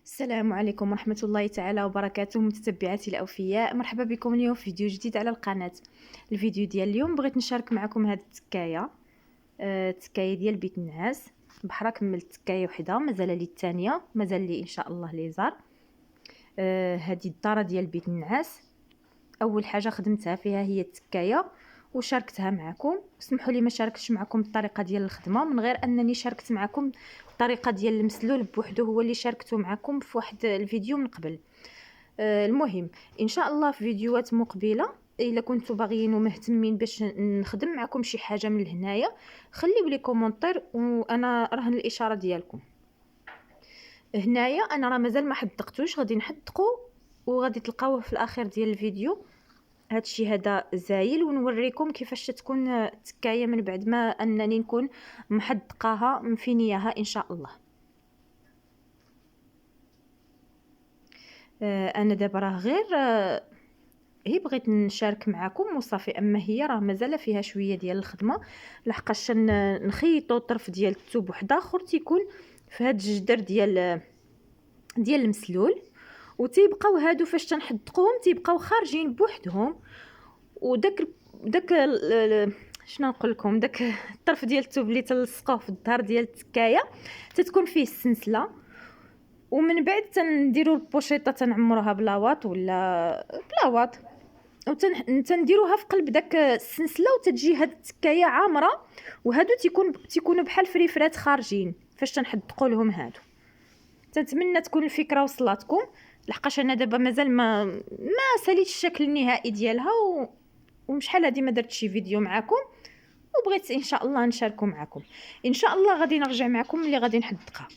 السلام عليكم ورحمة الله تعالى وبركاته متتبعاتي الأوفياء. مرحبا بكم اليوم في فيديو جديد على القناة. الفيديو ديال اليوم بغيت نشارك معكم هذه التكاية. التكاية ديال بيت النعاس بحرا كملت تكاية وحده، مازال لي الثانيه، مازال لي ان شاء الله لي زار. هذه الدارة ديال بيت النعاس اول حاجه خدمتها فيها هي التكاية وشاركتها معكم. اسمحوا لي ما شاركتش معكم الطريقه ديال الخدمه، من غير انني شاركت معكم الطريقه ديال المسلول بوحده، هو اللي شاركته معكم في واحد الفيديو من قبل. المهم ان شاء الله في فيديوهات مقبله الا كنتوا باغيين ومهتمين باش نخدم معكم شي حاجه من هنايا، خليو لي كومونتير وانا رهن الاشاره ديالكم. هنايا انا راه مازال ما حدقتوش، غادي نحدقو وغادي تلقاوه في الاخير ديال الفيديو. هادشي هذا زايل ونوريكم كيفاش تكون التكايه من بعد ما انني نكون محدقاها مفينياها ان شاء الله. انا دابا راه غير هي بغيت نشارك معكم وصافي، اما هي راه مازال فيها شويه ديال الخدمه، لحقاش نخيطوا طرف ديال الثوب واحد اخر تيكون في هاد الجدر ديال المسلول، وتيبقاو هادو فاش تنحدقوهم تيبقاو خارجين بوحدهم. وداك شنو نقول لكم، داك الطرف ديال الثوب اللي تلصقوه في الظهر ديال التكايه تتكون فيه السنسله، ومن بعد تنديروا البوشيطه تنعمروها بلاواط ولا بلاواط وتنديروها في قلب داك السنسله، وتجي هاد التكايه عامره، وهادو تيكونوا بحال فريفرات خارجين فاش تنحدقوا لهم هادو. تنتمنى تكون الفكره وصلاتكم، لحقاش انا دابا مازال ما ساليتش الشكل النهائي ديالها وشحال هادي ما درت شي فيديو معكم، وبغيت ان شاء الله نشاركو معكم. ان شاء الله غادي نرجع معكم ملي غادي نحدقها.